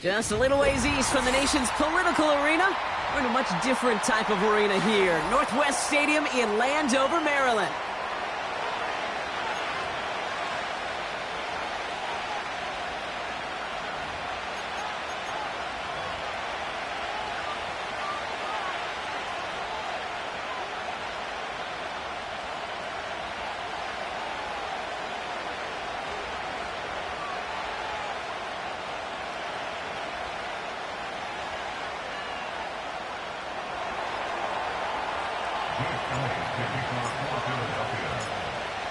Just a little ways east from the nation's political arena, we're in a much different type of arena here. Northwest Stadium in Landover, Maryland.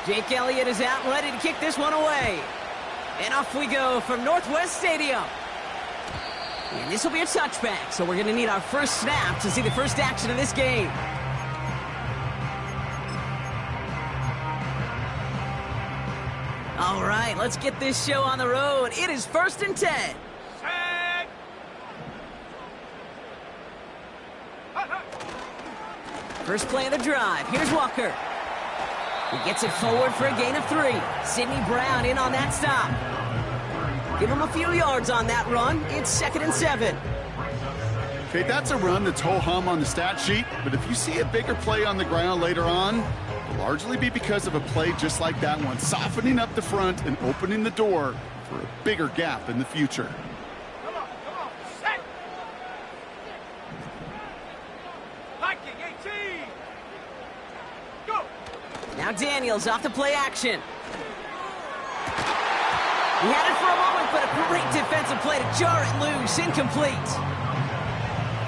Jake Elliott is out and ready to kick this one away. And off we go from Northwest Stadium. And this will be a touchback, so we're going to need our first snap to see the first action of this game. All right, let's get this show on the road. It is 1st and 10. First play of the drive. Here's Walker. He gets it forward for a gain of 3. Sidney Brown in on that stop. Give him a few yards on that run. It's 2nd and 7. Okay, that's a run that's ho-hum on the stat sheet, but if you see a bigger play on the ground later on, it'll largely be because of a play just like that one, softening up the front and opening the door for a bigger gap in the future. Now Daniels off the play action. He had it for a moment, but a great defensive play to jar it loose. Incomplete.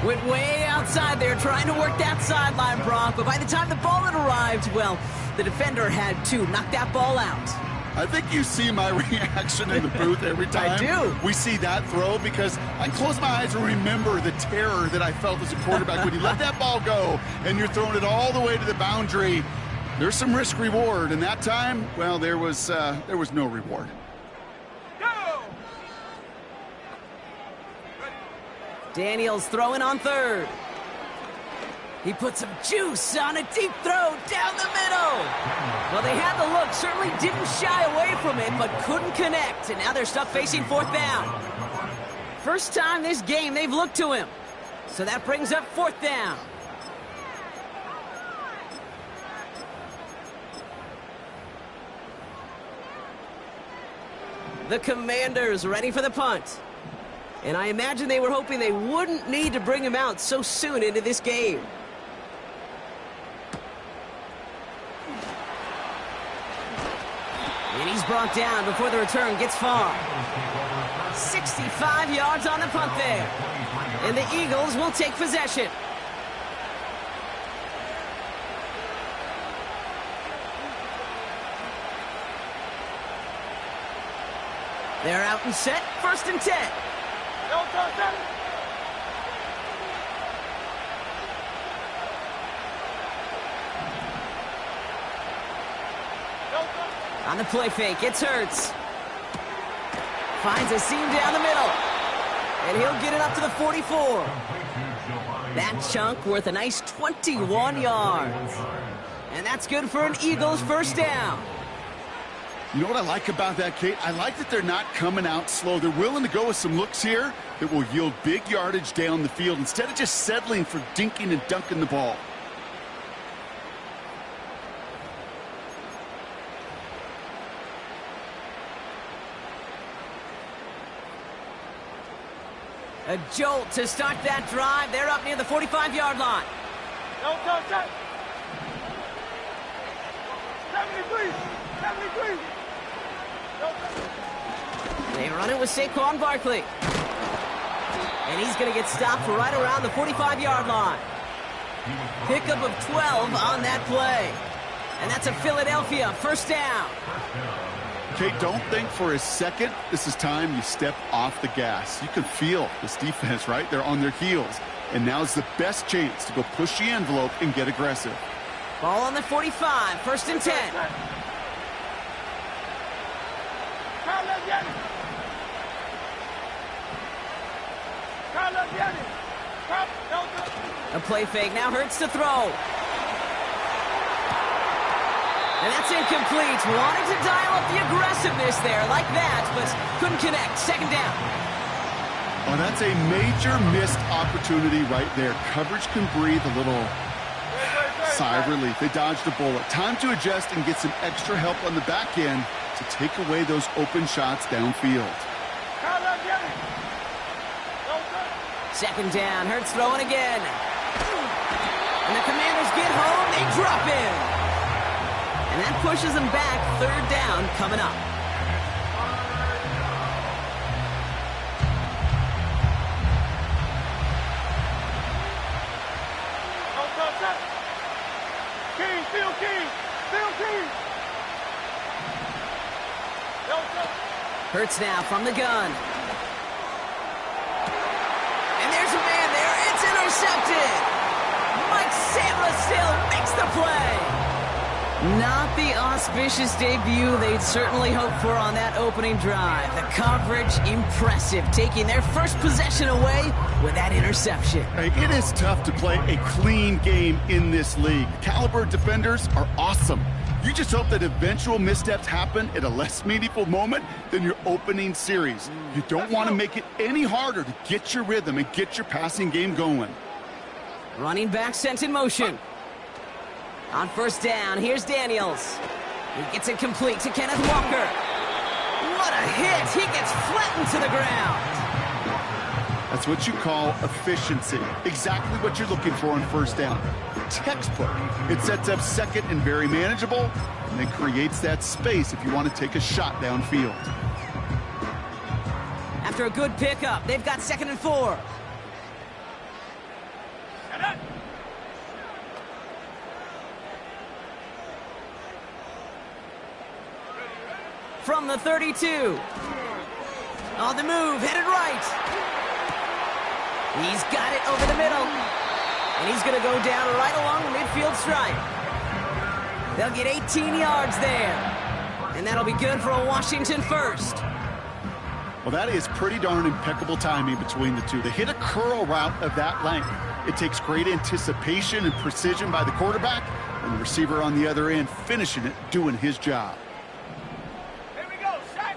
Went way outside there trying to work that sideline, Brock, but by the time the ball had arrived, well, the defender had to knock that ball out. I think you see my reaction in the booth every time I do. We see that throw, because I close my eyes and remember the terror that I felt as a quarterback when you let that ball go and you're throwing it all the way to the boundary. There's some risk reward, and that time, well, there was no reward. Daniels throwing on 3rd. He put some juice on a deep throw down the middle. Well, they had the look, certainly didn't shy away from it, but couldn't connect, and now they're stuck facing 4th down. First time this game they've looked to him, so that brings up 4th down. The Commanders ready for the punt. And I imagine they were hoping they wouldn't need to bring him out so soon into this game. And he's brought down before the return gets far. 65 yards on the punt there. And the Eagles will take possession. They're out and set, 1st and 10. On the play fake, it's Rzsl. Finds a seam down the middle. And he'll get it up to the 44. That chunk worth a nice 21 yards. And that's good for an Eagles 1st down. You know what I like about that, Kate? I like that they're not coming out slow. They're willing to go with some looks here that will yield big yardage down the field instead of just settling for dinking and dunking the ball. A jolt to start that drive. They're up near the 45-yard line. 73. They run it with Saquon Barkley. And he's going to get stopped right around the 45-yard line. Pickup of 12 on that play. And that's a Philadelphia 1st down. Kate, don't think for a second this is time you step off the gas. You can feel this defense, right? They're on their heels. And now's the best chance to go push the envelope and get aggressive. Ball on the 45, 1st and 10. A play fake, now Hurts to throw. And that's incomplete. Wanted to dial up the aggressiveness there like that, but couldn't connect. 2nd down. Oh, that's a major missed opportunity right there. Coverage can breathe a little sigh of relief. They dodged a bullet. Time to adjust and get some extra help on the back end to take away those open shots downfield. 2nd down. Hurts throwing again. And the Commanders get home. They drop in. And that pushes them back. 3rd down coming up. Hurts now from the gun. And there's a man there. It's intercepted. Mike Sandler still makes the play. Not the auspicious debut they'd certainly hoped for on that opening drive. The coverage, impressive, taking their first possession away with that interception. Hey, it is tough to play a clean game in this league. Caliber defenders are awesome. You just hope that eventual missteps happen at a less meaningful moment than your opening series. You don't want to make it any harder to get your rhythm and get your passing game going. Running back sent in motion. On 1st down, here's Daniels. He gets it complete to Kenneth Walker. What a hit! He gets flattened to the ground. That's what you call efficiency. Exactly what you're looking for on 1st down. Textbook. It sets up 2nd and very manageable, and then creates that space if you want to take a shot downfield. After a good pickup, they've got 2nd and 4. From the 32. On the move, headed right. He's got it over the middle. And he's going to go down right along the midfield stripe. They'll get 18 yards there. And that'll be good for a Washington 1st. Well, that is pretty darn impeccable timing between the two. They hit a curl route of that length. It takes great anticipation and precision by the quarterback, and the receiver on the other end finishing it, doing his job. Here we go, set.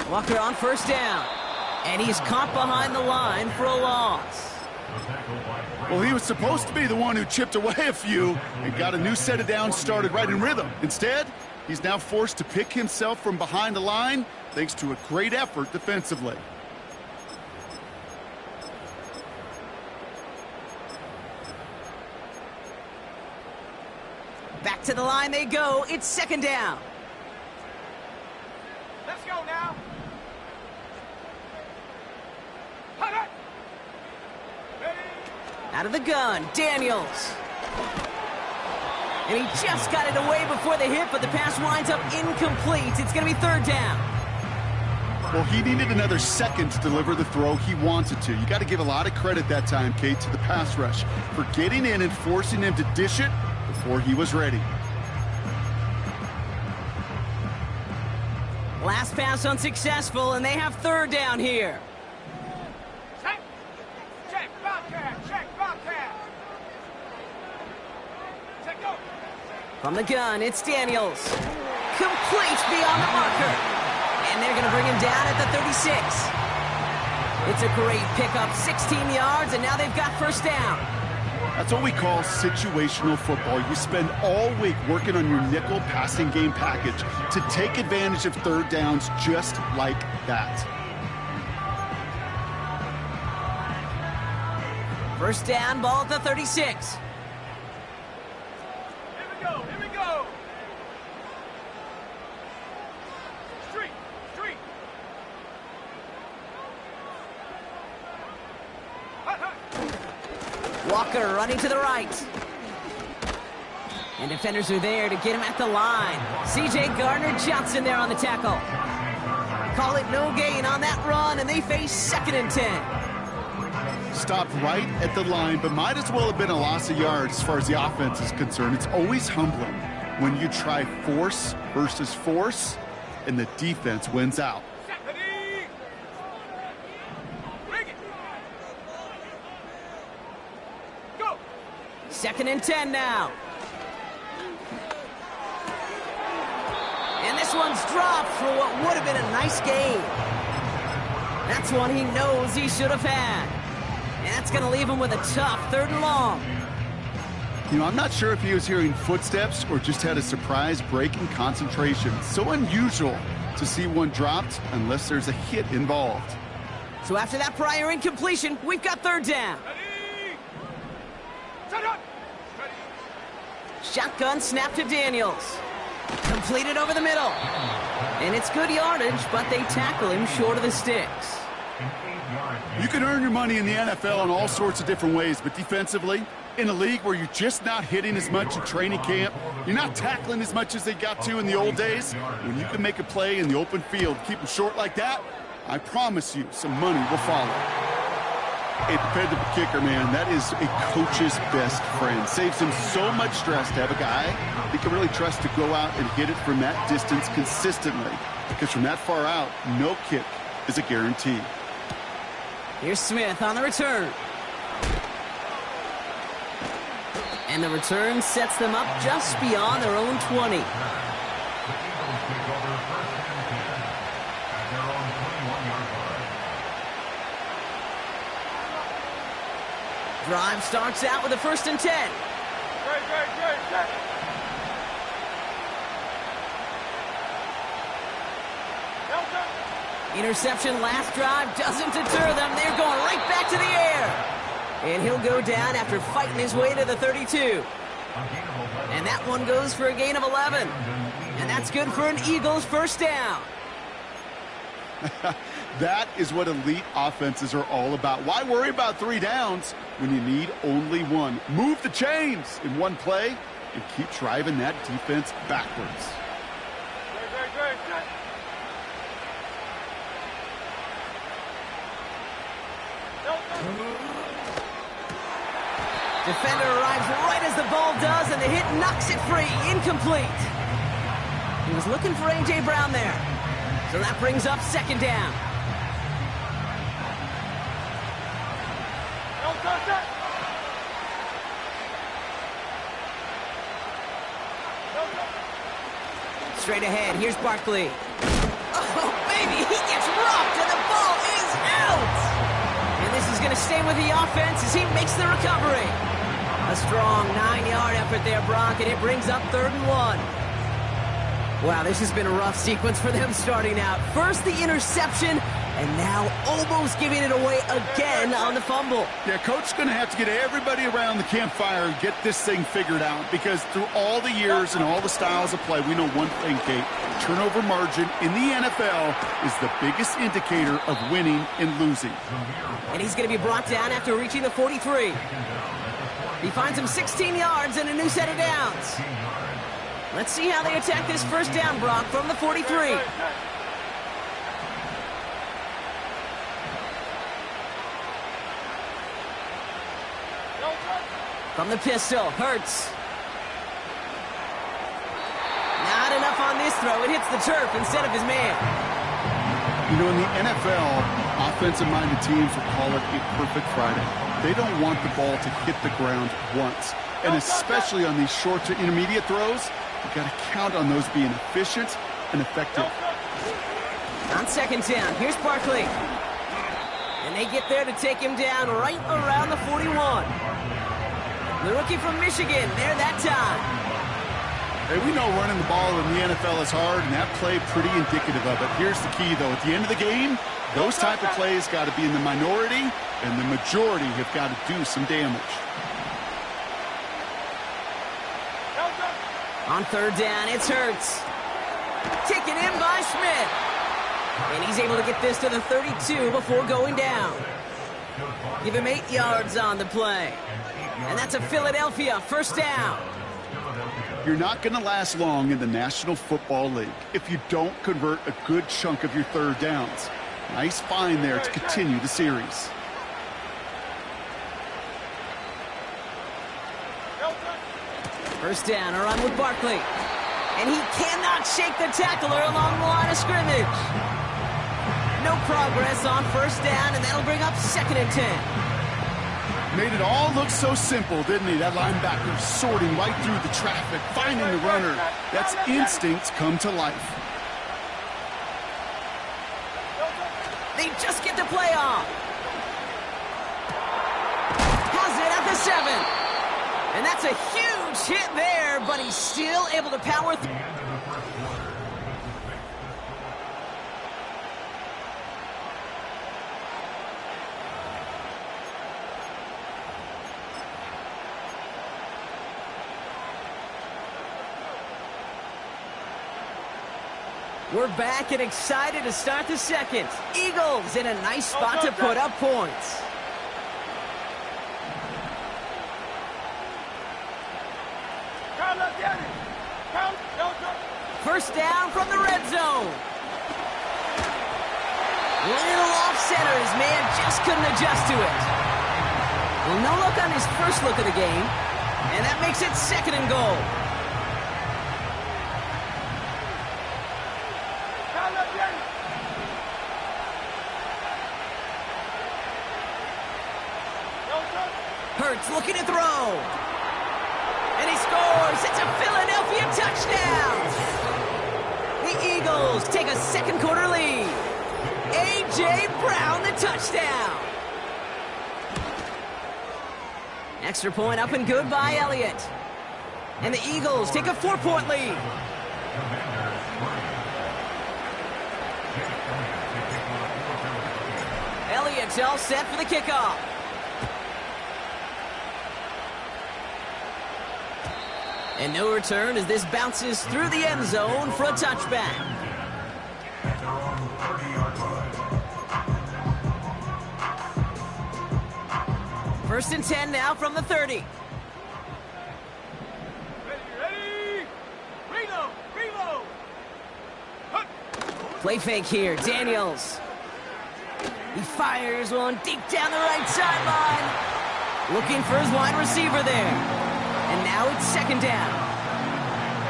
Walker on 1st down. And he's caught behind the line for a loss. Well, he was supposed to be the one who chipped away a few and got a new set of downs started right in rhythm. Instead, he's now forced to pick himself from behind the line thanks to a great effort defensively. Back to the line they go. It's 2nd down. Let's go now. Out of the gun, Daniels. And he just got it away before the hit, but the pass winds up incomplete. It's going to be third down. Well, he needed another second to deliver the throw he wanted to. You got to give a lot of credit that time, Kate, to the pass rush for getting in and forcing him to dish it before he was ready. Last pass unsuccessful, and they have third down here. Check. Check, Bobcat. Check, Bobcat. Check, go. From the gun, it's Daniels. Complete beyond the marker. And they're going to bring him down at the 36. It's a great pickup, 16 yards, and now they've got first down. That's what we call situational football. You spend all week working on your nickel passing game package to take advantage of third downs just like that. First down, ball at the 36. Here we go. Here we go. Street. Street. Hut, hut. Walker running to the right. And defenders are there to get him at the line. C.J. Gardner-Johnson there on the tackle. Call it no gain on that run, and they face 2nd and 10. Stopped right at the line, but might as well have been a loss of yards as far as the offense is concerned. It's always humbling when you try force versus force, and the defense wins out. Bring it. Go. 2nd and 10 now. And this one's dropped for what would have been a nice gain. That's one he knows he should have had. And that's going to leave him with a tough 3rd and long. You know, I'm not sure if he was hearing footsteps or just had a surprise break in concentration. So unusual to see one dropped unless there's a hit involved. So after that prior incompletion, we've got third down. Ready. Set up. Ready. Shotgun snap to Daniels. Completed over the middle. And it's good yardage, but they tackle him short of the sticks. You can earn your money in the NFL in all sorts of different ways, but defensively, in a league where you're just not hitting as much in training camp, you're not tackling as much as they got to in the old days, when you can make a play in the open field, keep them short like that, I promise you some money will follow. A dependable kicker, man, that is a coach's best friend. Saves him so much stress to have a guy he can really trust to go out and hit it from that distance consistently. Because from that far out, no kick is a guarantee. Here's Smith on the return. And the return sets them up just beyond their own 20. Drive starts out with a 1st and 10. Great. Interception last drive doesn't deter them. They're going right back to the air. And he'll go down after fighting his way to the 32. And that one goes for a gain of 11. And that's good for an Eagles first down. That is what elite offenses are all about. Why worry about 3 downs when you need only 1? Move the chains in one play and keep driving that defense backwards. Great. Defender arrives right as the ball does, and the hit knocks it free. Incomplete. He was looking for A.J. Brown there. So that brings up 2nd down. Straight ahead, here's Barkley. Oh, baby, he gets rocked, and the ball is out! And this is going to stay with the offense as he makes the recovery. A strong 9-yard effort there, Brock, and it brings up 3rd and 1. Wow, this has been a rough sequence for them starting out. First the interception, and now almost giving it away again on the fumble. Yeah, coach's going to have to get everybody around the campfire and get this thing figured out, because through all the years and all the styles of play, we know one thing, Kate. Turnover margin in the NFL is the biggest indicator of winning and losing. And he's going to be brought down after reaching the 43. He finds him 16 yards and a new set of downs. Let's see how they attack this first down, Brock, from the 43. From the pistol, Hurts. Not enough on this throw. It hits the turf instead of his man. You know, in the NFL, offensive-minded teams will call it a perfect Friday. They don't want the ball to hit the ground once. And especially on these short to intermediate throws, you got to count on those being efficient and effective. On second down, here's Barkley. And they get there to take him down right around the 41. The rookie from Michigan, there that time. Hey, we know running the ball in the NFL is hard, and that play pretty indicative of it. Here's the key, though. At the end of the game, those type of plays got to be in the minority, and the majority have got to do some damage. On third down, it's Hurts. Taken in by Smith. And he's able to get this to the 32 before going down. Give him 8 yards on the play. And that's a Philadelphia first down. You're not going to last long in the National Football League if you don't convert a good chunk of your third downs. Nice find there to continue the series. First down, a run with Barkley. And he cannot shake the tackler along the line of scrimmage. No progress on first down, and that'll bring up second and 10. Made it all look so simple, didn't he? That linebacker sorting right through the traffic, finding the runner. That's instinct come to life. They just get the play off. Has it at the 7. And that's a huge hit there, but he's still able to power through. We're back and excited to start the second. Eagles in a nice spot to put up points. First down from the red zone. Little off center. His man just couldn't adjust to it. Well, no look on his first look of the game. And that makes it second and goal. Hurts looking to throw. And he scores. It's a Philadelphia touchdown. The Eagles take a second quarter lead. A.J. Brown, the touchdown. Extra point up and good by Elliott. And the Eagles take a 4-point lead. Elliott's all set for the kickoff. And no return as this bounces through the end zone for a touchback. First and 10 now from the 30. Ready! Reload! Reload! Play fake here, Daniels. He fires one deep down the right sideline. Looking for his wide receiver there. And now it's second down.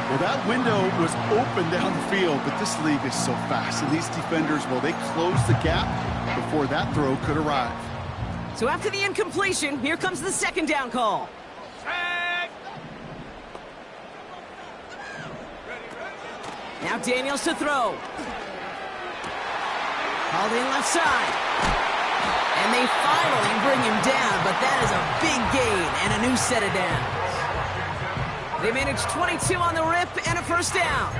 Well, that window was open down the field, but this league is so fast. And these defenders, well, they closed the gap before that throw could arrive. So after the incompletion, here comes the second down call. Now Daniels to throw. Called in left side. And they finally bring him down, but that is a big gain and a new set of downs. They managed 22 on the rip and a first down.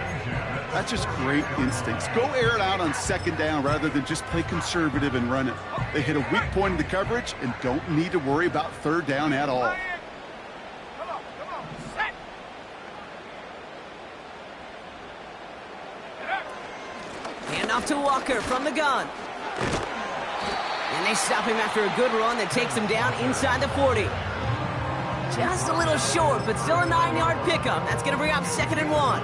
That's just great instincts. Go air it out on second down rather than just play conservative and run it. They hit a weak point in the coverage and don't need to worry about third down at all. Come on, set! Hand off to Walker from the gun. And they stop him after a good run that takes him down inside the 40. Just a little short, but still a 9-yard pickup. That's going to bring up 2nd and 1.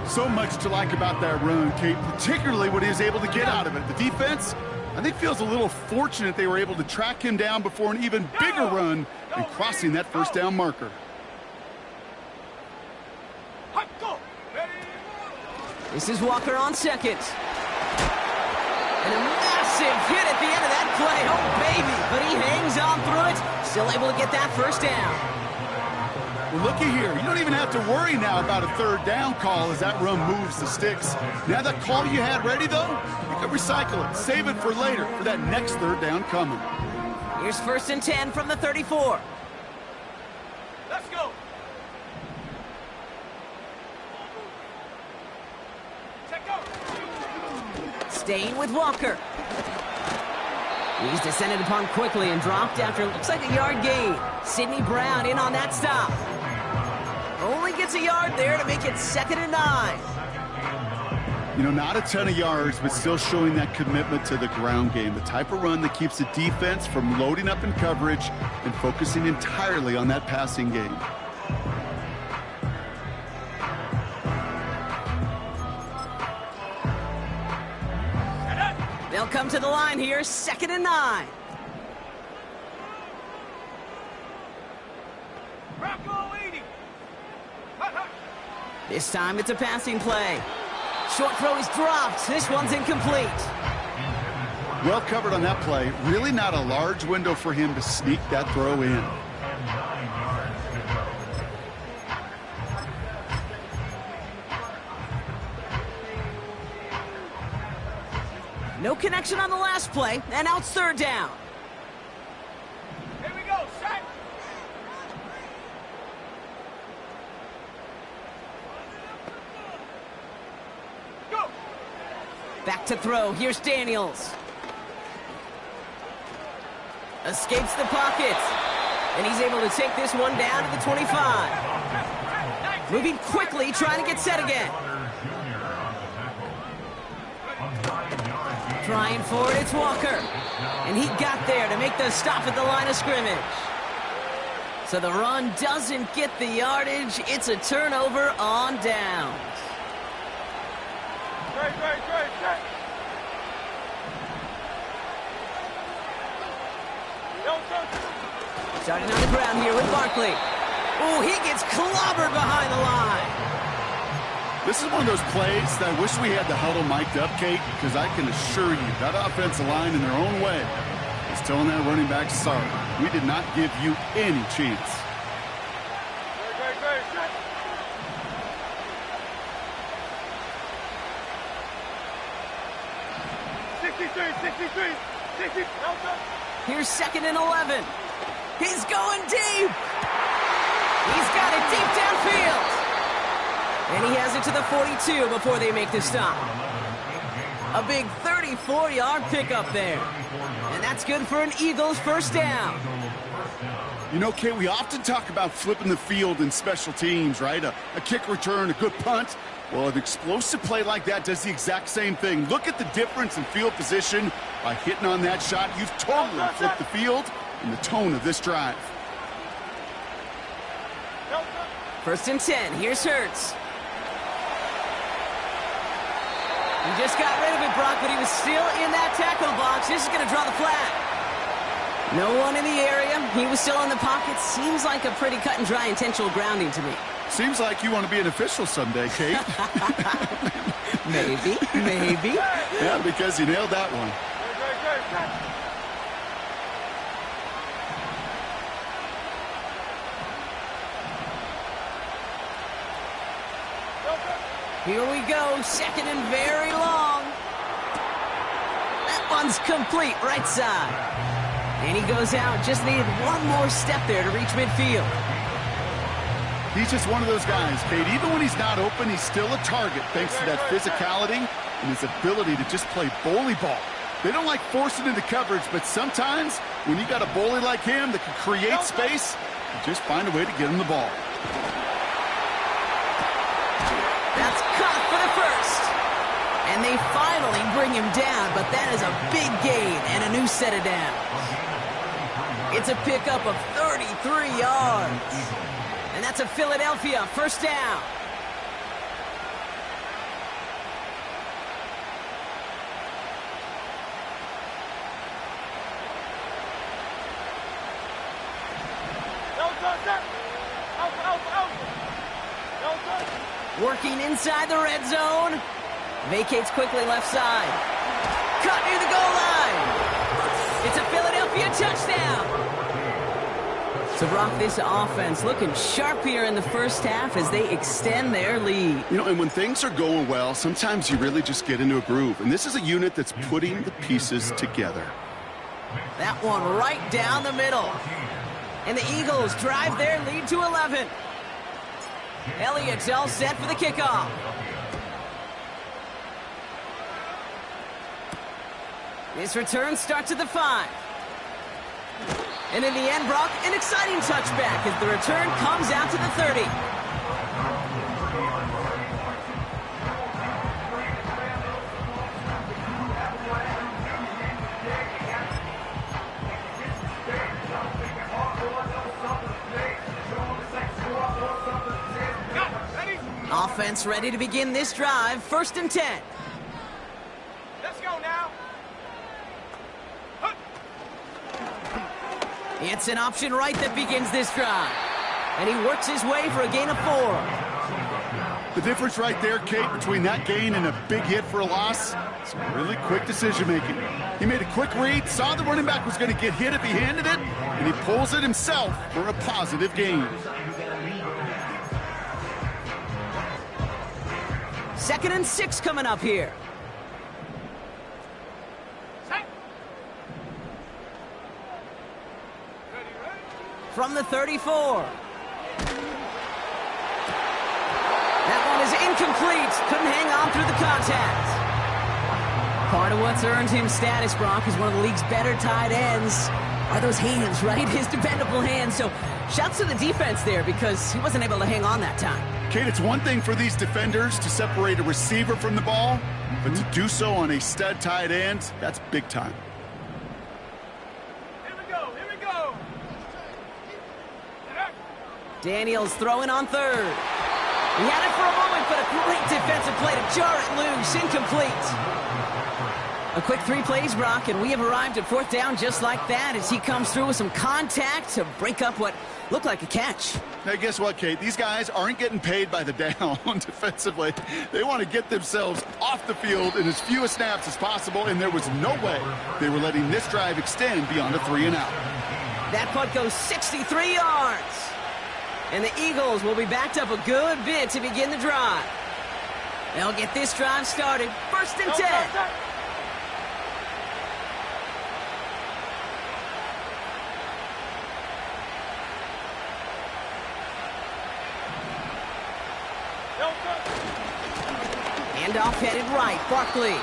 So much to like about that run, Kate, particularly what he was able to get out of it. The defense, I think, feels a little fortunate they were able to track him down before an even bigger run and crossing that first down marker. This is Walker on 2nd. And a massive hit at the end of that play. Oh, baby. But he hangs on through it. Still able to get that first down. Well, looky here. You don't even have to worry now about a 3rd down call as that run moves the sticks. Now that call you had ready, though, you can recycle it. Save it for later for that next 3rd down coming. Here's 1st and 10 from the 34. Let's go. Staying with Walker. He's descended upon quickly and dropped after looks like a yard gain. Sidney Brown in on that stop. Only gets a yard there to make it 2nd and 9. You know, not a ton of yards, but still showing that commitment to the ground game. The type of run that keeps the defense from loading up in coverage and focusing entirely on that passing game. They'll come to the line here, 2nd and 9. This time it's a passing play. Short throw is dropped. This one's incomplete. Well covered on that play. Really not a large window for him to sneak that throw in. No connection on the last play, and now it's 3rd down. Here we go, set. Go. Back to throw. Here's Daniels. Escapes the pocket. And he's able to take this one down to the 25. Moving quickly, trying to get set again. Trying for it, it's Walker. And he got there to make the stop at the line of scrimmage. So the run doesn't get the yardage. It's a turnover on downs. Great. Starting on the ground here with Barkley. Oh, he gets clobbered behind the line. This is one of those plays that I wish we had the huddle mic'd up, Kate, because I can assure you that offensive line in their own way is telling that running back, sorry, we did not give you any chance. Great. Here's 2nd and 11. He's going deep. He's got it deep downfield. And he has it to the 42 before they make the stop. A big 34-yard pickup there. And that's good for an Eagles first down. You know, Kate, we often talk about flipping the field in special teams, right? A kick return, a good punt. Well, an explosive play like that does the exact same thing. Look at the difference in field position. By hitting on that shot, you've totally flipped the field and the tone of this drive. 1st and 10. Here's Hurts. He just got rid of it, Brock, but he was still in that tackle box. This is going to draw the flag. No one in the area. He was still in the pocket. Seems like a pretty cut and dry intentional grounding to me. Seems like you want to be an official someday, Kate. Maybe. Yeah, because you nailed that one. Here we go, 2nd and very long. That one's complete, right side. And he goes out, just needed one more step there to reach midfield. He's just one of those guys, Kate. Even when he's not open, he's still a target thanks to that physicality and his ability to just play bully ball. They don't like forcing into coverage, but sometimes when you got a bully like him that can create space, you just find a way to get him the ball. That's caught for the first. And they finally bring him down, but that is a big gain and a new set of downs. It's a pickup of 33 yards. And that's a Philadelphia first down. Working inside the red zone. Vacates quickly left side. Cut near the goal line. It's a Philadelphia touchdown. So, Brock, this offense looking sharp here in the first half as they extend their lead. You know, and when things are going well, sometimes you really just get into a groove. And this is a unit that's putting the pieces together. That one right down the middle. And the Eagles drive their lead to 11. Elliott's all set for the kickoff. This return starts at the 5. And in the end, Brock, an exciting touchback as the return comes out to the 30. Offense ready to begin this drive. 1st and 10. Let's go now. It's an option right that begins this drive. And he works his way for a gain of 4. The difference right there, Kate, between that gain and a big hit for a loss, it's really quick decision-making. He made a quick read, saw the running back was going to get hit if he handed it, and he pulls it himself for a positive gain. 2nd and 6 coming up here. From the 34. That one is incomplete. Couldn't hang on through the contact. Part of what's earned him status, Brock, is one of the league's better tight ends. Are those hands, right? His dependable hands. So shouts to the defense there because he wasn't able to hang on that time. Kate, it's one thing for these defenders to separate a receiver from the ball, but to do so on a stud tight end, that's big time. Here we go. Here we go. Daniels throwing on 3rd. He had it for a moment, but a great defensive play to jar it loose. Incomplete. A quick 3 plays, Brock, and we have arrived at 4th down just like that as he comes through with some contact to break up what looked like a catch. Now, guess what, Kate? These guys aren't getting paid by the down defensively. They want to get themselves off the field in as few snaps as possible, and there was no way they were letting this drive extend beyond a 3-and-out. That punt goes 63 yards. And the Eagles will be backed up a good bit to begin the drive. They'll get this drive started. 1st and 10. Handoff headed right, Barkley.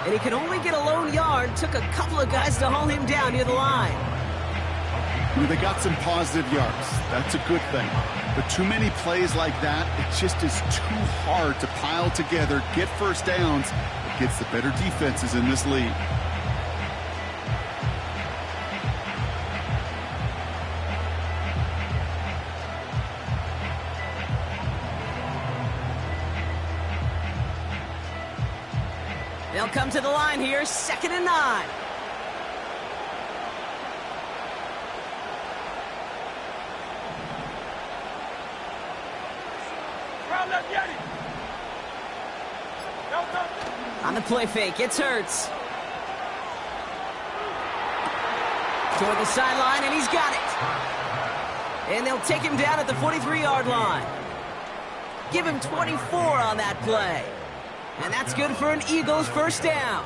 And he could only get a lone yard. Took a couple of guys to haul him down near the line. You know, they got some positive yards. That's a good thing. But too many plays like that, it just is too hard to pile together, get first downs against the better defenses in this league. They'll come to the line here, 2nd and 9. On the play fake, it's Rzsl. Toward the sideline, and he's got it. And they'll take him down at the 43-yard line. Give him 24 on that play. And that's good for an Eagles first down.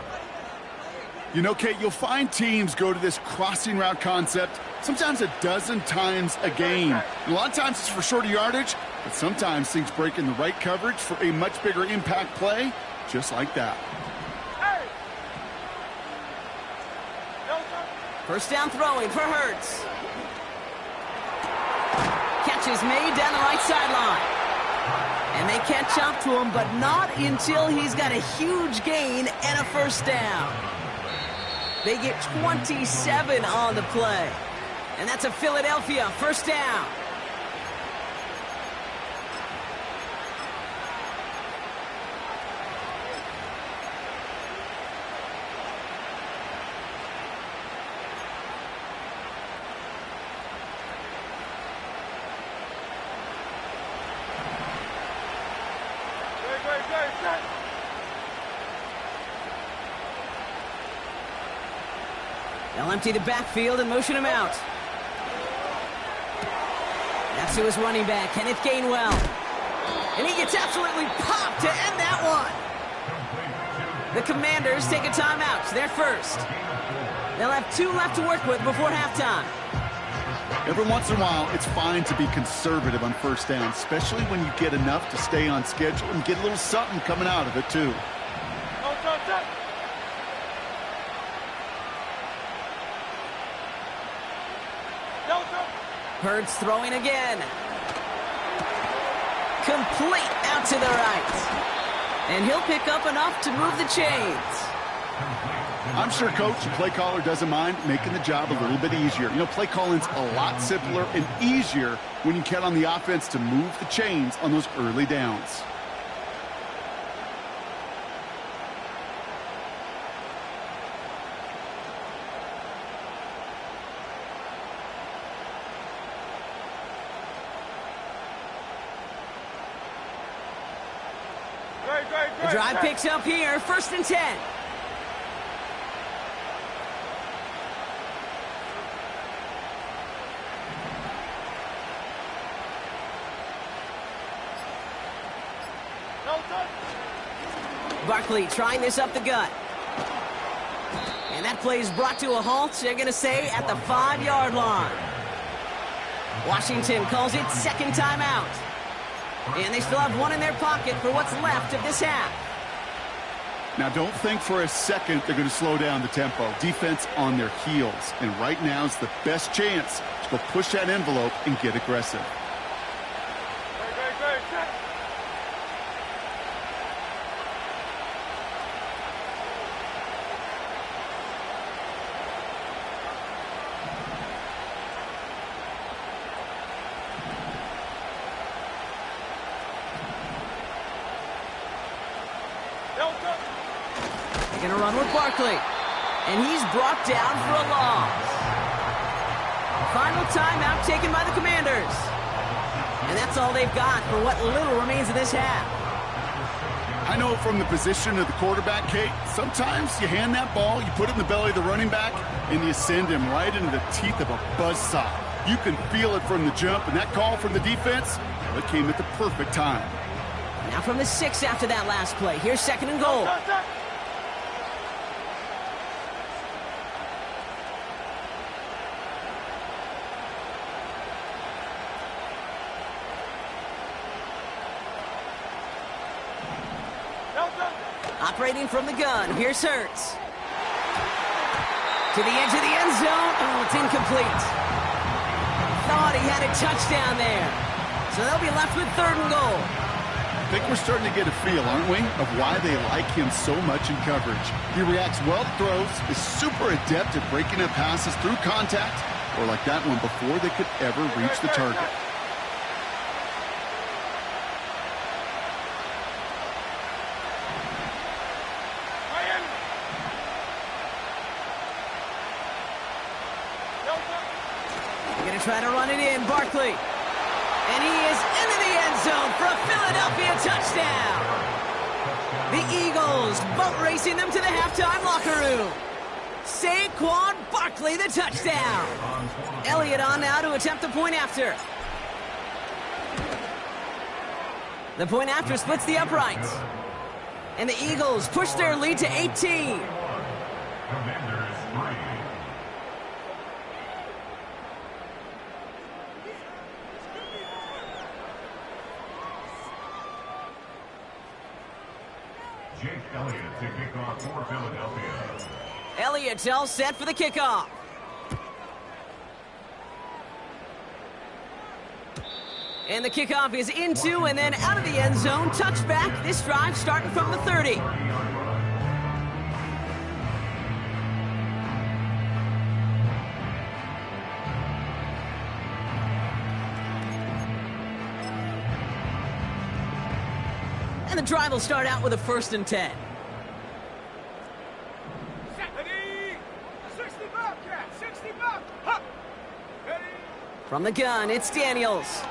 You know, Kate, you'll find teams go to this crossing route concept sometimes a dozen times a game. And a lot of times it's for shorter yardage, but sometimes things break in the right coverage for a much bigger impact play, just like that. First down throwing for Rzsl. Catch is made down the right sideline. And they catch up to him, but not until he's got a huge gain and a first down. They get 27 on the play. And that's a Philadelphia first down. They'll empty the backfield and motion him out. That's to his running back, Kenneth Gainwell. And he gets absolutely popped to end that one. The Commanders take a timeout. They're first. They'll have 2 left to work with before halftime. Every once in a while, it's fine to be conservative on first down, especially when you get enough to stay on schedule and get a little something coming out of it, too. Hurts throwing again. Complete out to the right. And he'll pick up enough to move the chains. I'm sure coach and play caller doesn't mind making the job a little bit easier. You know, play calling's a lot simpler and easier when you count on the offense to move the chains on those early downs. The drive picks up here, 1st and 10. Barkley trying this up the gut. And that play is brought to a halt, they're going to say, at the 5-yard line. Washington calls it 2nd timeout. And they still have 1 in their pocket for what's left of this half. Now, don't think for a second they're going to slow down the tempo. Defense on their heels. And right now is the best chance to go push that envelope and get aggressive. They're going to run with Barkley. And he's brought down for a loss. Final timeout taken by the Commanders. And that's all they've got for what little remains of this half. I know from the position of the quarterback, Kate, sometimes you hand that ball, you put it in the belly of the running back, and you send him right into the teeth of a buzzsaw. You can feel it from the jump, and that call from the defense, well, it came at the perfect time. Now from the 6 after that last play. Here's 2nd and goal. Operating from the gun, here's Hurts. To the edge of the end zone. Oh, it's incomplete. Thought he had a touchdown there. So they'll be left with 3rd and goal. I think we're starting to get a feel, aren't we, of why they like him so much in coverage. He reacts well to throws, is super adept at breaking up passes through contact, or like that one before they could ever reach the target. Try to run it in, Barkley. And he is into the end zone for a Philadelphia touchdown. The Eagles boat racing them to the halftime locker room. Saquon Barkley, the touchdown. Elliott on now to attempt the point after. The point after splits the uprights. And the Eagles push their lead to 18. Elliott to kick off for Philadelphia. Elliott's all set for the kickoff. And the kickoff is into and then out of the end zone. Touchback. This drive starting from the 30. And the drive will start out with a 1st and 10. Ready? 60 Bobcat, 60 Bob. Huh. Ready? From the gun, it's Daniels.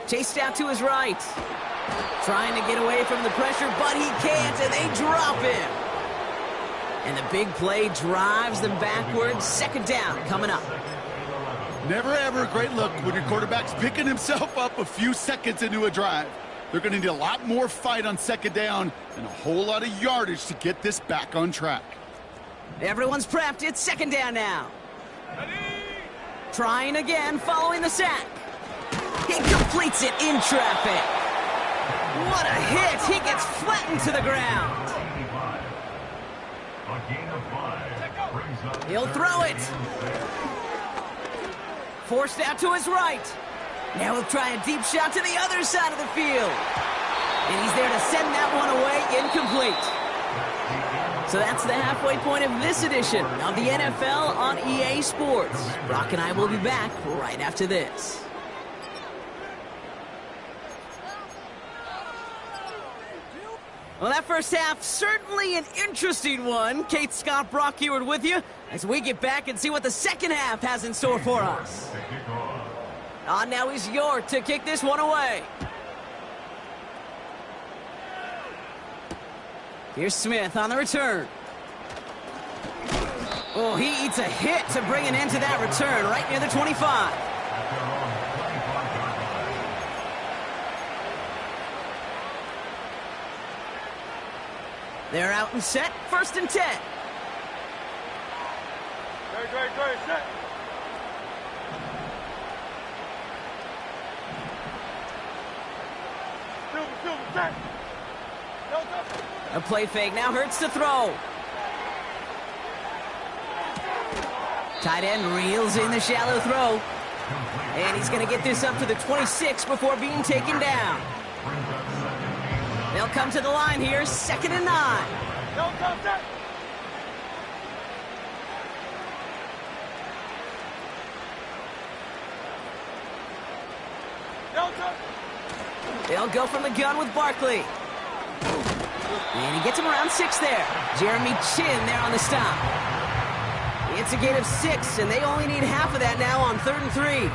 Chased out to his right. Trying to get away from the pressure, but he can't, and they drop him. And the big play drives them backwards. 2nd down coming up. Never ever a great look when your quarterback's picking himself up a few seconds into a drive. They're going to need a lot more fight on 2nd down and a whole lot of yardage to get this back on track. Everyone's prepped. It's 2nd down now. Ready? Trying again, following the sack. He completes it in traffic. What a hit. He gets flattened to the ground. A gain of 5 brings up He'll throw it. Forced out to his right. Now he'll try a deep shot to the other side of the field. And he's there to send that one away, incomplete. So that's the halfway point of this edition of the NFL on EA Sports. Brock and I will be back right after this. Well, that first half, certainly an interesting one. Kate, Scott, Brock Eward with you as we get back and see what the 2nd half has in store for us. On now is York to kick this one away. Here's Smith on the return. Oh, he eats a hit to bring it into that return right near the 25. They're out and set. 1st and 10. Great, set. Silver, set. A play fake now hurts to throw. Tight end reels in the shallow throw. And he's going to get this up to the 26 before being taken down. They'll come to the line here, 2nd and 9. Don't touch that. Don't touch. They'll go from the gun with Barkley. And he gets him around 6 there. Jeremy Chin there on the stop. It's a gain of 6, and they only need half of that now on 3rd and 3.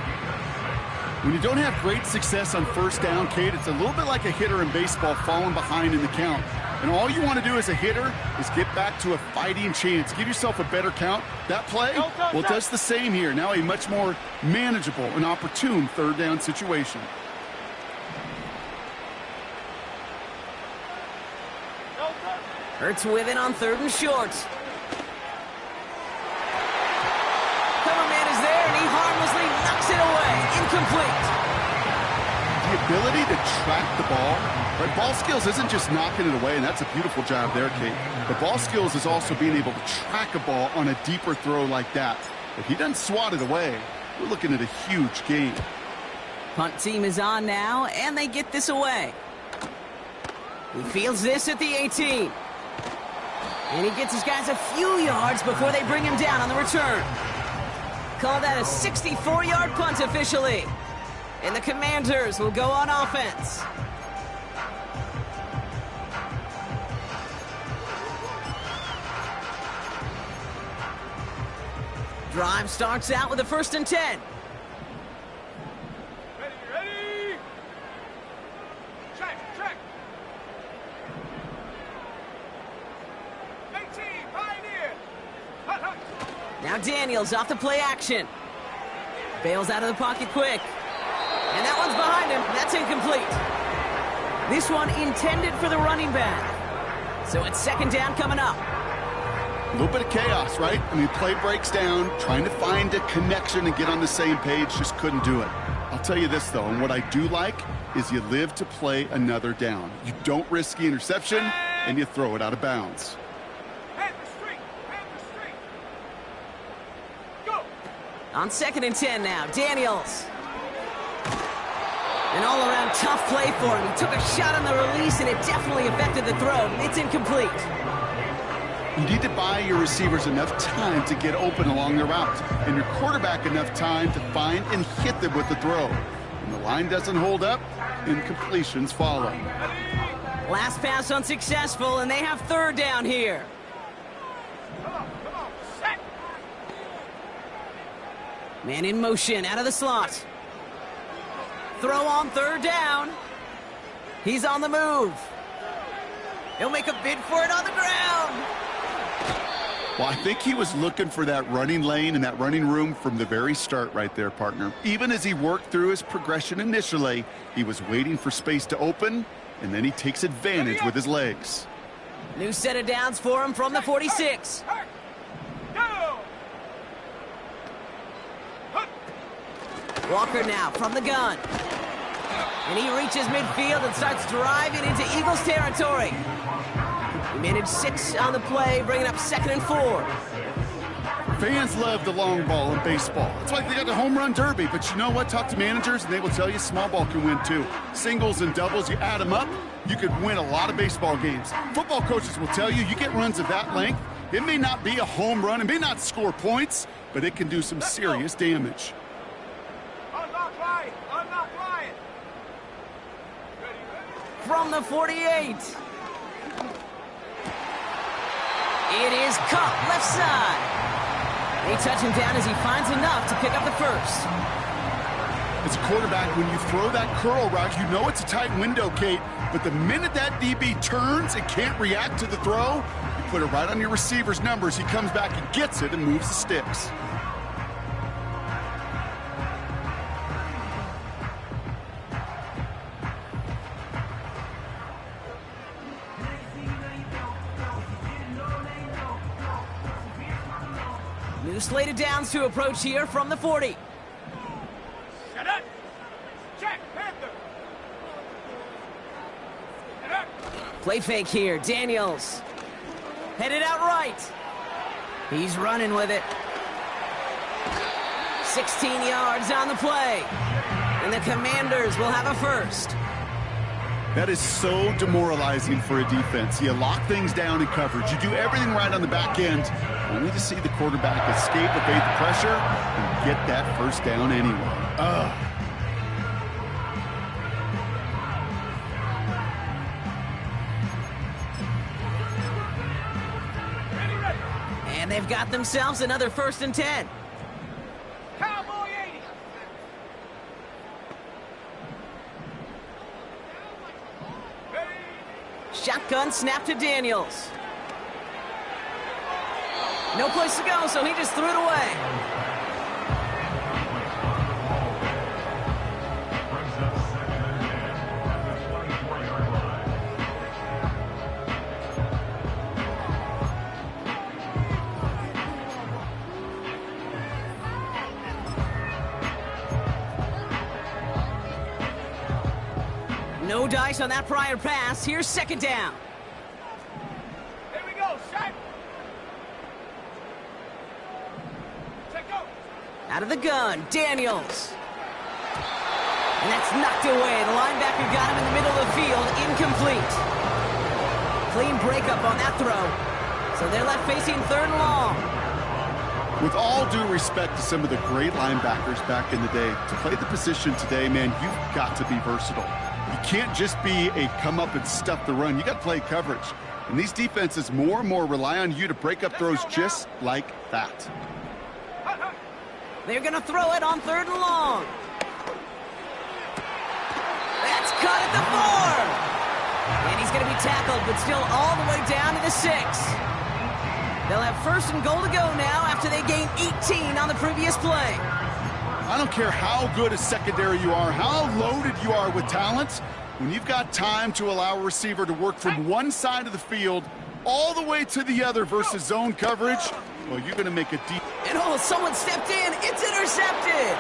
When you don't have great success on 1st down, Kate, it's a little bit like a hitter in baseball falling behind in the count. And all you want to do as a hitter is get back to a fighting chance. Give yourself a better count. That play, well, it does the same here. Now a much more manageable and opportune 3rd down situation. Hurts with it on 3rd and short. Cover man is there, and he harmlessly knocks it away. Incomplete. The ability to track the ball, right? Ball skills isn't just knocking it away, and that's a beautiful job there, Kate. The ball skills is also being able to track a ball on a deeper throw like that. If he doesn't swat it away, we're looking at a huge gain. Punt team is on now, and they get this away. He fields this at the 18. And he gets his guys a few yards before they bring him down on the return. Call that a 64-yard punt officially. And the Commanders will go on offense. Drive starts out with a 1st and 10. Ready? Check. 18, pioneer. Hut. Now Daniels off the play action. Bails out of the pocket quick. And that one's behind him. That's incomplete. This one intended for the running back. So it's 2nd down coming up. A little bit of chaos, right? I mean, play breaks down, trying to find a connection and get on the same page, just couldn't do it. I'll tell you this, though, and what I do like is you live to play another down. You don't risk the interception, and you throw it out of bounds. Head the street. Go. On 2nd and 10 now, Daniels. An all-around tough play for him. He took a shot on the release, and it definitely affected the throw. It's incomplete. You need to buy your receivers enough time to get open along the route, and your quarterback enough time to find and hit them with the throw. When the line doesn't hold up, incompletions follow. Last pass unsuccessful, and they have third down here. Come on, set. Man in motion, out of the slot. Throw on third down. He's on the move. He'll make a bid for it on the ground. Well, I think he was looking for that running lane and that running room from the very start right there, partner. Even as he worked through his progression initially, he was waiting for space to open, and then he takes advantage with his legs. New set of downs for him from the 46. Go. Walker now from the gun. And he reaches midfield and starts driving into Eagles territory. He managed 6 on the play, bringing up 2nd and 4. Fans love the long ball in baseball. It's like they got the home run derby, but you know what? Talk to managers, and they will tell you small ball can win too. Singles and doubles, you add them up, you could win a lot of baseball games. Football coaches will tell you, you get runs of that length, it may not be a home run, it may not score points, but it can do some serious damage. Unlock line. From the 48. It is caught left side. They touch him down as he finds enough to pick up the first. As a quarterback, when you throw that curl route, you know it's a tight window, Kate, but the minute that DB turns and can't react to the throw, you put it right on your receiver's numbers. He comes back and gets it and moves the sticks. New slated downs to approach here from the 40. Set up. Check. Panther. Set up. Play fake here. Daniels. Headed out right. He's running with it. 16 yards on the play. And the Commanders will have a first. That is so demoralizing for a defense. You lock things down in coverage. You do everything right on the back end, only to see the quarterback escape, evade the pressure, and get that first down anyway. Ugh. And they've got themselves another 1st and 10. Cowboy 80. Shotgun snap to Daniels. No place to go, so he just threw it away. Brings up 2nd and 10 at the 24-yard line. No dice on that prior pass. Here's 2nd down. Here we go. Shot. Check go. Out of the gun, Daniels. And that's knocked away. The linebacker got him in the middle of the field. Incomplete. Clean breakup on that throw. So they're left facing 3rd and long. With all due respect to some of the great linebackers back in the day, to play the position today, man, you've got to be versatile. You can't just be a come up and stuff the run. You got to play coverage. And these defenses more and more rely on you to break up throws just like that. They're going to throw it on 3rd and long. That's caught at the 4. And he's going to be tackled, but still all the way down to the 6. They'll have 1st and goal to go now after they gained 18 on the previous play. I don't care how good a secondary you are, how loaded you are with talent, when you've got time to allow a receiver to work from one side of the field all the way to the other versus zone coverage, well, you're going to make a deep... And oh, someone stepped in. It's intercepted.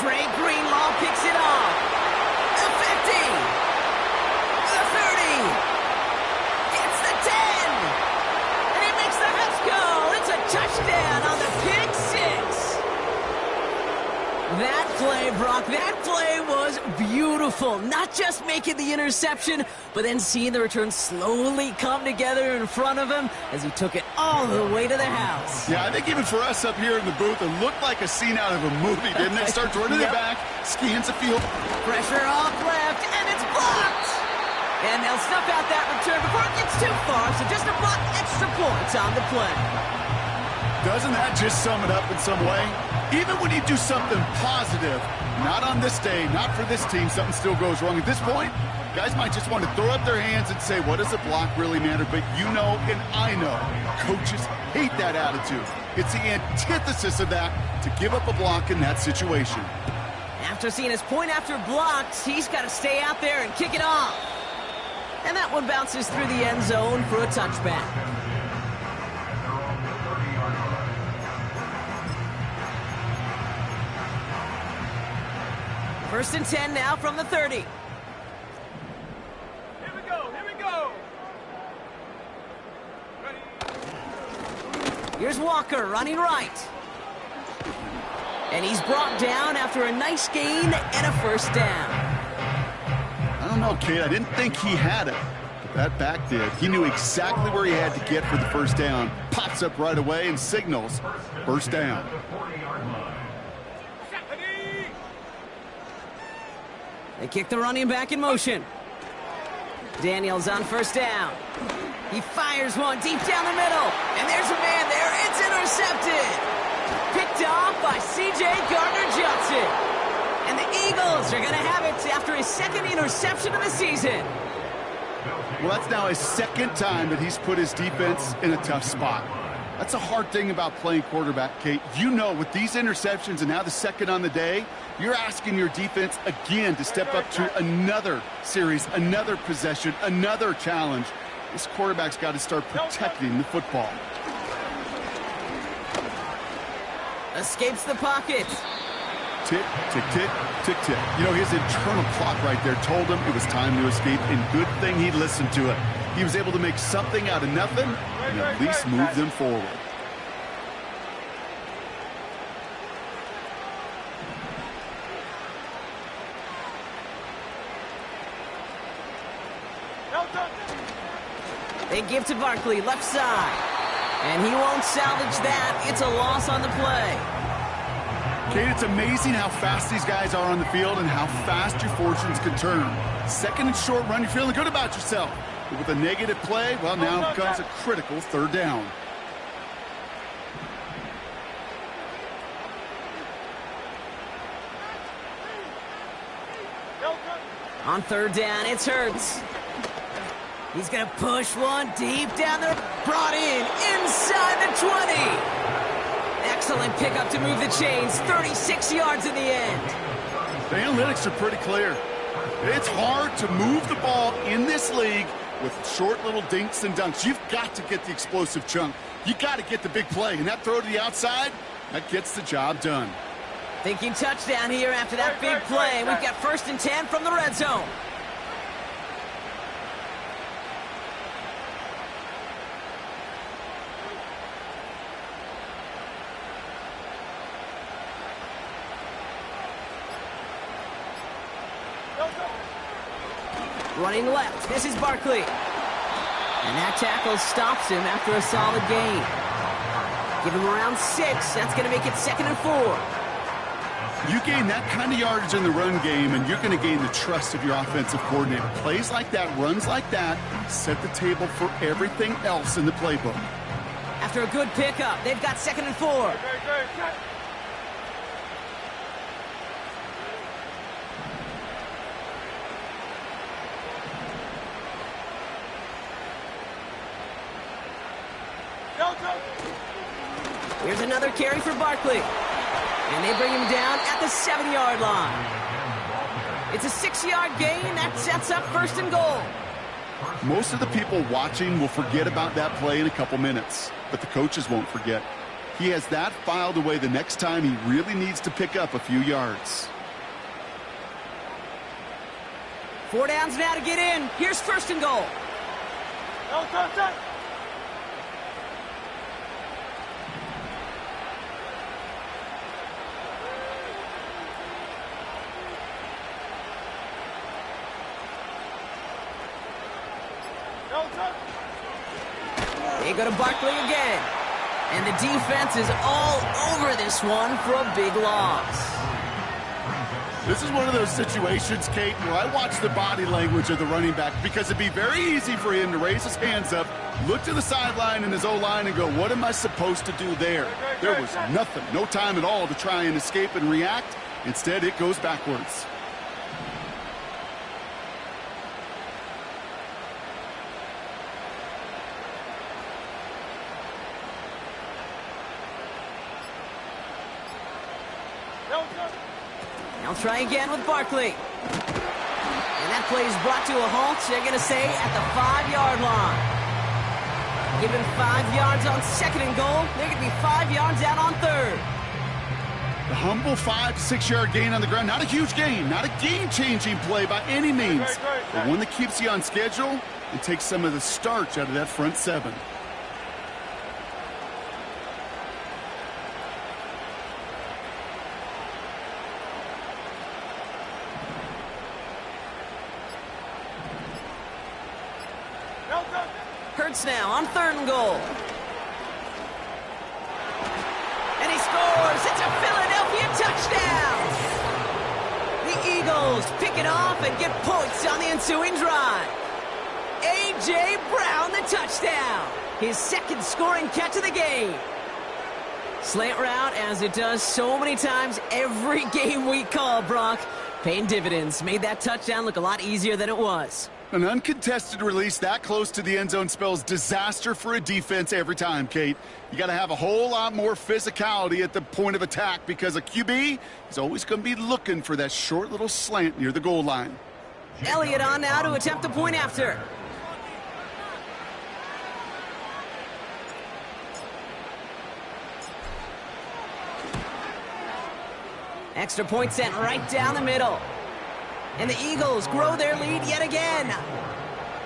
Dre Greenlaw picks it off. The 50. The 30. Gets the 10. And he makes the house go. It's a touchdown on the pick 6. That play, Brock, that play was beautiful. Not just making the interception, but then seeing the return slowly come together in front of him as he took it all the way to the house. Yeah, I think even for us up here in the booth, it looked like a scene out of a movie, didn't it? Starts running it back, scans the field. Pressure off left, and it's blocked. And they'll snuff out that return before it gets too far, so just a block extra points on the play. Doesn't that just sum it up in some way? Even when you do something positive, not on this day, not for this team, something still goes wrong. At this point, guys might just want to throw up their hands and say, what does a block really matter? But you know and I know, coaches hate that attitude. It's the antithesis of that, to give up a block in that situation. After seeing his point after blocked, he's got to stay out there and kick it off. And that one bounces through the end zone for a touchback. First and 10 now from the 30. Here we go, here we go. Ready? Here's Walker running right. And he's brought down after a nice gain and a first down. I don't know, Kate. I didn't think he had it, but that back did. He knew exactly where he had to get for the first down. Pops up right away and signals first down. They kick the running back in motion. Daniels on first down. He fires one deep down the middle. And there's a man there. It's intercepted. Picked off by C.J. Gardner-Johnson. And the Eagles are going to have it after his second interception of the season. Well, that's now his second time that he's put his defense in a tough spot. That's a hard thing about playing quarterback, Kate. You know, with these interceptions and now the second on the day, you're asking your defense again to step up to another series, another possession, another challenge. This quarterback's got to start protecting the football. Escapes the pocket. Tick, tick, tick, tick, tick. You know, his internal clock right there told him it was time to escape, and good thing he listened to it. He was able to make something out of nothing and at least move them forward. They give to Barkley, left side. And he won't salvage that. It's a loss on the play. Kate, it's amazing how fast these guys are on the field and how fast your fortunes can turn. Second and short run, you're feeling good about yourself. But with a negative play, well, now comes a critical third down. On third down, it's Hurts. He's going to push one deep down there. Brought in inside the 20. Excellent pickup to move the chains. 36 yards in the end. The analytics are pretty clear. It's hard to move the ball in this league with short little dinks and dunks. You've got to get the explosive chunk. You got to get the big play. And that throw to the outside, that gets the job done. Thinking touchdown here after that big play. We've got first and 10 from the red zone. Running left, this is Barkley. And that tackle stops him after a solid gain. Give him around 6, that's going to make it 2nd and 4. You gain that kind of yardage in the run game, and you're going to gain the trust of your offensive coordinator. Plays like that, runs like that, set the table for everything else in the playbook. After a good pickup, they've got 2nd and 4. Here's another carry for Barkley. And they bring him down at the 7-yard line. It's a 6-yard gain. That sets up first and goal. Most of the people watching will forget about that play in a couple minutes, but the coaches won't forget. He has that filed away the next time he really needs to pick up a few yards. 4 downs now to get in. Here's first and goal. They go to Barkley again. And the defense is all over this one for a big loss. This is one of those situations, Kate, where I watch the body language of the running back because it'd be very easy for him to raise his hands up, look to the sideline in his O-line and go, what am I supposed to do there? There was nothing, no time at all to try and escape and react. Instead, it goes backwards. Now try again with Barkley. And that play is brought to a halt, they're going to say, at the 5-yard line. Given 5 yards on 2nd and goal, they're going to be 5 yards out on 3rd. The humble 5 to 6 yard gain on the ground. Not a huge gain, not a game-changing play by any means, but one that keeps you on schedule and takes some of the starch out of that front 7. Hurts now on 3rd and goal. And he scores. It's a Philadelphia touchdown. The Eagles pick it off and get points on the ensuing drive. A.J. Brown, the touchdown. His 2nd scoring catch of the game. Slant route, as it does so many times every game we call, Brock. Paying dividends. Made that touchdown look a lot easier than it was. An uncontested release that close to the end zone spells disaster for a defense every time, Kate. You got to have a whole lot more physicality at the point of attack because a QB is always going to be looking for that short little slant near the goal line. Elliott on now to attempt a point after. Extra point sent right down the middle. And the Eagles grow their lead yet again.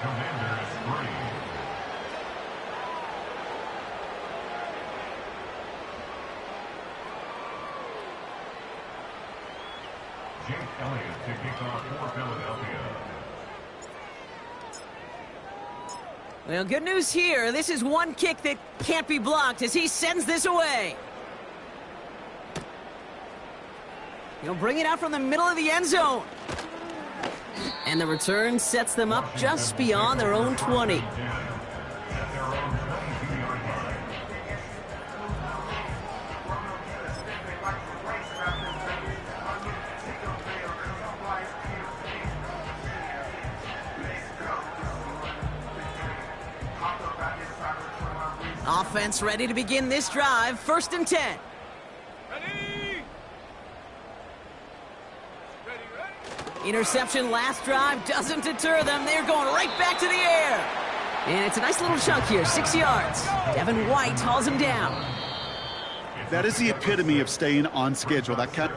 Commanders 3. Jake Elliott to kick off for Philadelphia. Well, good news here. This is one kick that can't be blocked as he sends this away. He'll bring it out from the middle of the end zone. And the return sets them up just beyond their own 20. Offense ready to begin this drive. 1st and 10. Interception last drive doesn't deter them. They're going right back to the air. And it's a nice little chunk here, 6 yards. Devin White hauls him down. That is the epitome of staying on schedule. That kind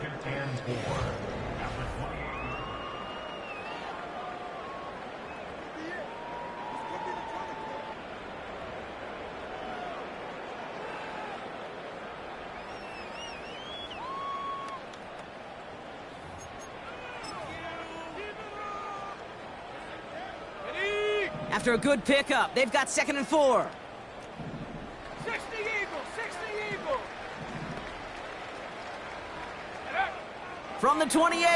After a good pickup, they've got 2nd and 4. 60 Eagles, 60 Eagles. From the 28.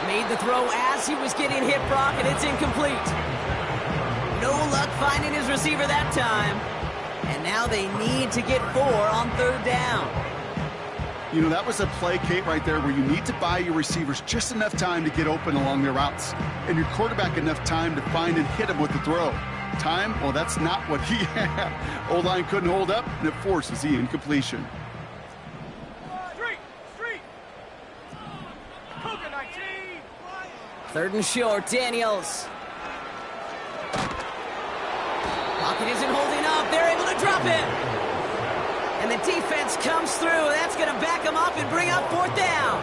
Made the throw as he was getting hit, Brock, and it's incomplete. No luck finding his receiver that time. And now they need to get 4 on 3rd down. You know, that was a play, Kate, right there where you need to buy your receivers just enough time to get open along their routes. And your quarterback enough time to find and hit him with the throw. Time? Well, that's not what he had. O-line couldn't hold up, and it forces the incompletion. Street. Cougar 19. 3rd and short, Daniels. Pocket isn't holding up. They're able to drop him. And the defense comes through. That's going to back them up and bring up 4th down.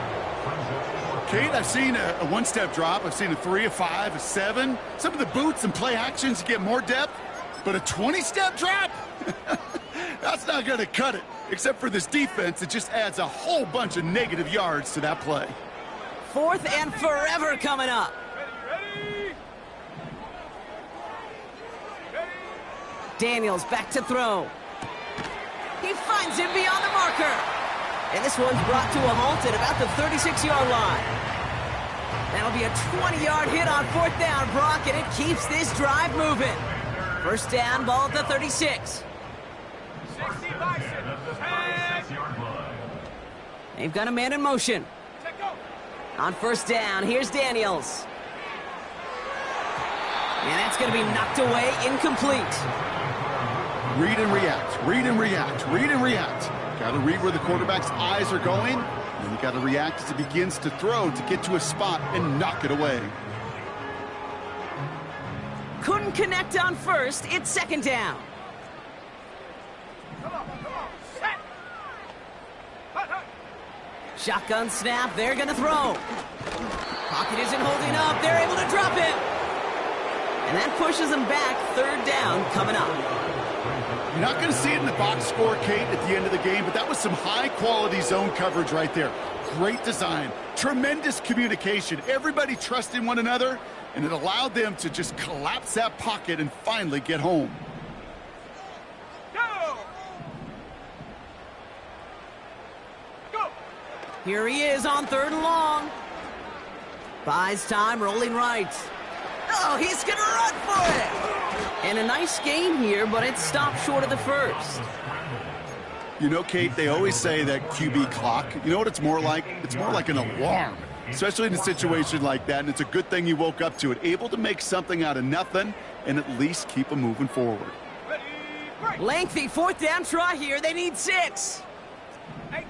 Kate, I've seen a one-step drop. I've seen a 3, a 5, a 7. Some of the boots and play actions get more depth. But a 20-step drop? That's not going to cut it. Except for this defense, it just adds a whole bunch of negative yards to that play. 4th and forever coming up. Ready. Daniels back to throw. He finds him beyond the marker. And this one's brought to a halt at about the 36-yard line. That'll be a 20-yard hit on 4th down, Brock, and it keeps this drive moving. First down, ball at the 36. 60 bison. They've got a man in motion. On first down, here's Daniels. And that's going to be knocked away, incomplete. Read and react, read and react, read and react. Got to read where the quarterback's eyes are going, and then you got to react as he begins to throw to get to a spot and knock it away. Couldn't connect on first. It's second down. Come on, set. Hut. Shotgun snap. They're going to throw. Pocket isn't holding up. They're able to drop it. And that pushes them back. Third down coming up. You're not going to see it in the box score, Kate, at the end of the game, but that was some high-quality zone coverage right there. Great design, tremendous communication, everybody trusting one another, and it allowed them to just collapse that pocket and finally get home. Go! Here he is on 3rd and long. Buys time, rolling right. Oh, he's going to run for it. And a nice game here, but it stopped short of the first. You know, Kate, they always say that QB clock, you know what it's more like? It's more like an alarm, especially in a situation like that, and it's a good thing you woke up to it, able to make something out of nothing and at least keep them moving forward. Ready, break. Lengthy 4th down try here. They need 6. 18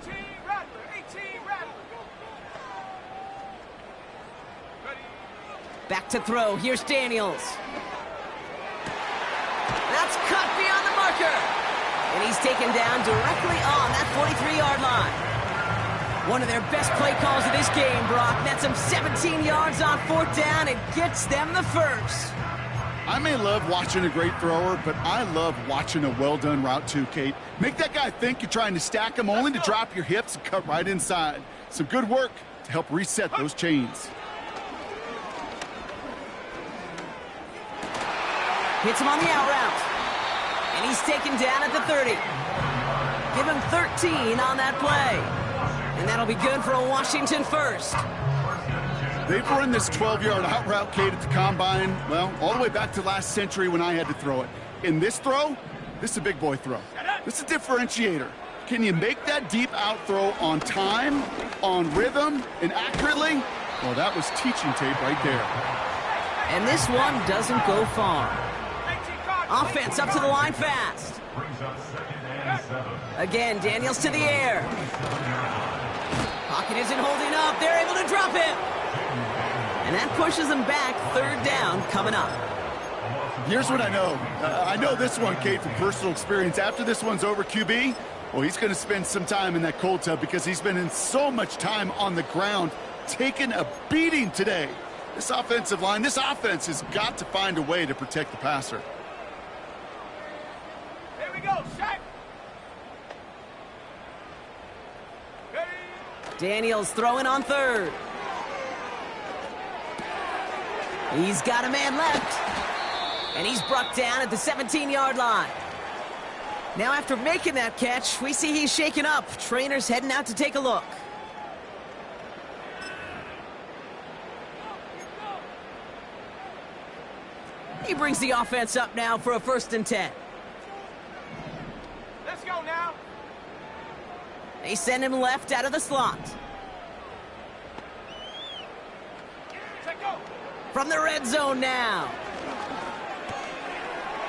Rattler, 18 Rattler. Ready. Back to throw. Here's Daniels. That's cut beyond the marker. And he's taken down directly on that 43-yard line. One of their best play calls of this game, Brock. That's him 17 yards on 4th down. It gets them the first. I may love watching a great thrower, but I love watching a well-done route too, Kate. Make that guy think you're trying to stack him, only to drop your hips and cut right inside. Some good work to help reset those chains. Hits him on the out route. And he's taken down at the 30. Give him 13 on that play. And that'll be good for a Washington first. They've run this 12-yard out route, Kate, at the combine, well, all the way back to last century when I had to throw it. In this throw, this is a big boy throw. This is a differentiator. Can you make that deep out throw on time, on rhythm, and accurately? Well, that was teaching tape right there. And this one doesn't go far. Offense up to the line fast. Again, Daniels to the air. Pocket isn't holding up. They're able to drop it. And that pushes them back. 3rd down coming up. Here's what I know. I know this one, Kate, from personal experience. After this one's over, QB, well, he's going to spend some time in that cold tub because he's been in so much time on the ground, taking a beating today. This offensive line, this offense has got to find a way to protect the passer. Here we go, set. Ready. Daniels throwing on 3rd. He's got a man left. And he's brought down at the 17-yard line. Now after making that catch, we see he's shaken up. Trainer's heading out to take a look. He brings the offense up now for a 1st and 10. Let's go now. They send him left out of the slot. Set go. From the red zone now.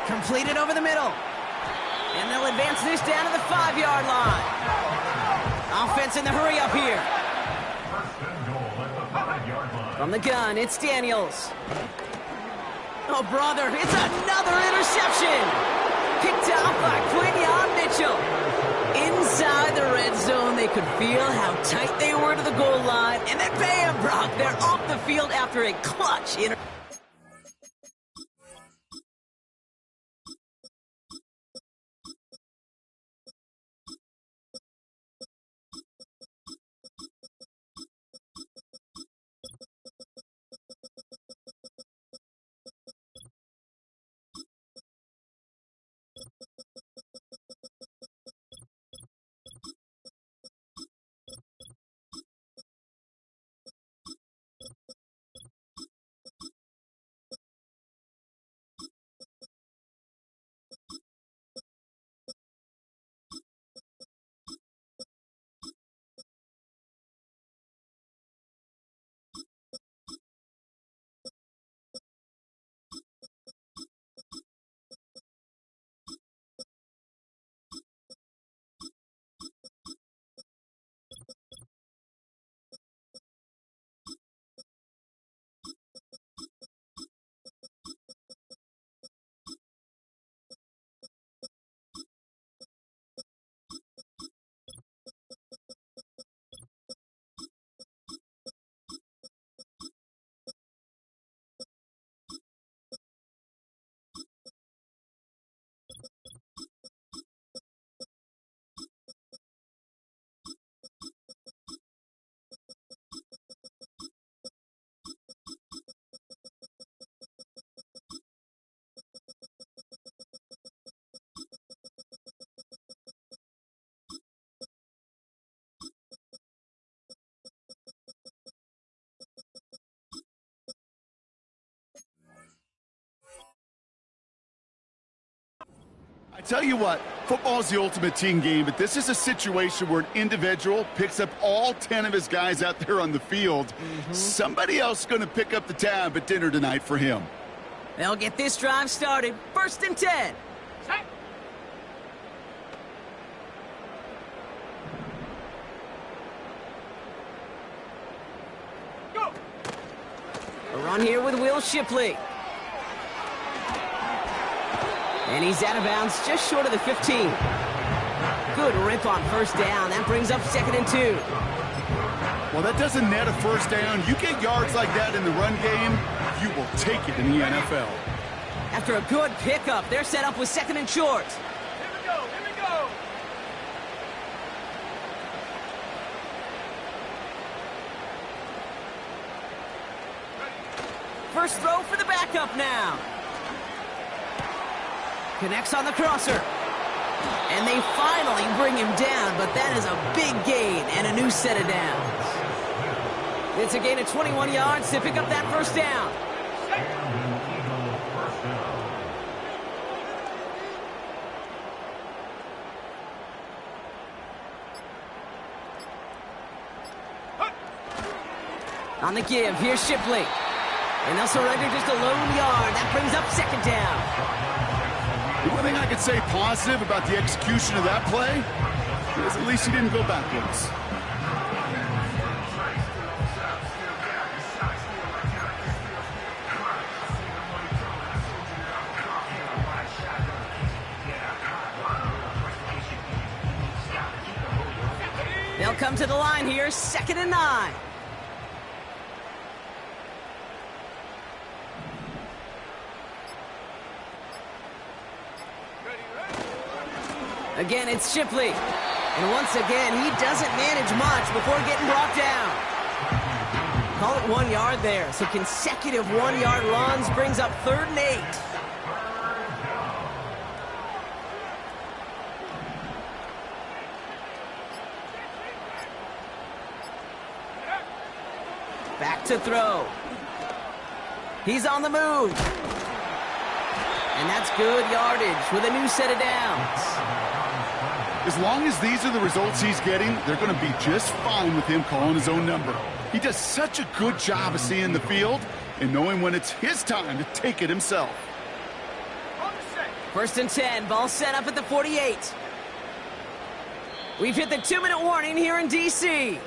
Completed over the middle. And they'll advance this down to the 5-yard line. Offense in the hurry up here. From the gun, it's Daniels. Oh, brother, it's another interception. Picked off by Quinyon Mitchell. Inside the red zone, they could feel how tight they were to the goal line. And then bam, Brock, they're off the field after a clutch interception. I tell you what, football's the ultimate team game, but this is a situation where an individual picks up all 10 of his guys out there on the field. Somebody else is going to pick up the tab at dinner tonight for him. They'll get this drive started. 1st and 10. Set. Go. A run here with Will Shipley. And he's out of bounds just short of the 15. Good rip on 1st down. That brings up 2nd and 2. Well, that doesn't net a 1st down. You get yards like that in the run game, you will take it in the NFL. After a good pickup, they're set up with 2nd and short. Here we go. Here we go. First throw for the backup now. Connects on the crosser. And they finally bring him down, but that is a big gain and a new set of downs. It's a gain of 21 yards to pick up that 1st down. On the give, here's Shipley. And they'll surrender just a lone yard. That brings up 2nd down. The one thing I could say positive about the execution of that play is at least he didn't go backwards. They'll come to the line here, 2nd and 9. Again, it's Shipley. And once again, he doesn't manage much before getting brought down. Call it 1 yard there. So consecutive 1-yard runs brings up 3rd and 8. Back to throw. He's on the move. And that's good yardage with a new set of downs. As long as these are the results he's getting, they're going to be just fine with him calling his own number. He does such a good job of seeing the field and knowing when it's his time to take it himself. 1st and 10, ball set up at the 48. We've hit the 2-minute warning here in D.C.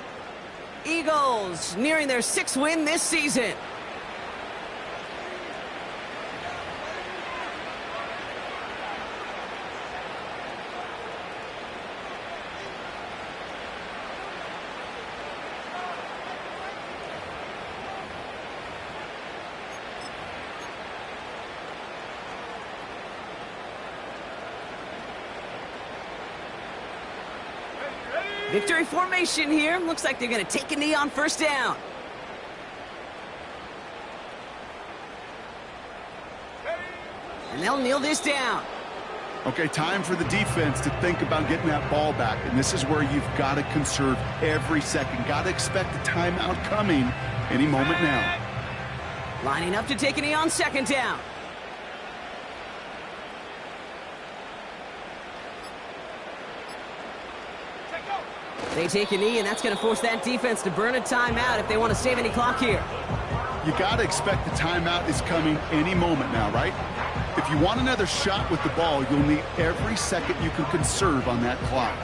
Eagles nearing their 6th win this season. Victory formation here. Looks like they're going to take a knee on 1st down. And they'll kneel this down. Okay, time for the defense to think about getting that ball back. And this is where you've got to conserve every second. Got to expect a timeout coming any moment now. Lining up to take a knee on 2nd down. They take a knee, and that's going to force that defense to burn a timeout if they want to save any clock here. You got to expect the timeout is coming any moment now, right? If you want another shot with the ball, you'll need every second you can conserve on that clock.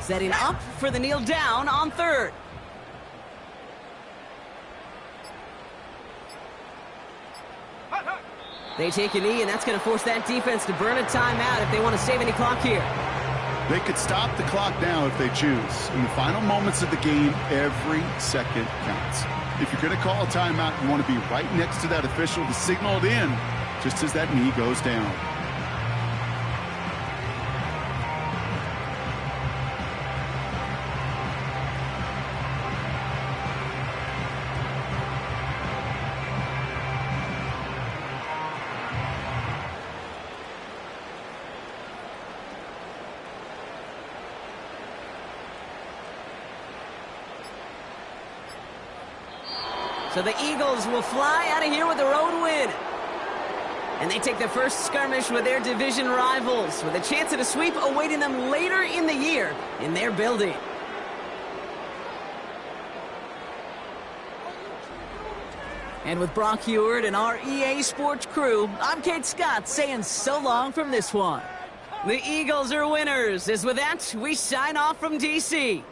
Setting up for the kneel down on 3rd. They take a knee, and that's going to force that defense to burn a timeout if they want to save any clock here. They could stop the clock now if they choose. In the final moments of the game, every second counts. If you're going to call a timeout, you want to be right next to that official to signal it in just as that knee goes down. So the Eagles will fly out of here with their own win. And they take their first skirmish with their division rivals, with a chance at a sweep awaiting them later in the year in their building. And with Brock Heward and our EA Sports crew, I'm Kate Scott saying so long from this one. The Eagles are winners, as with that, we sign off from D.C.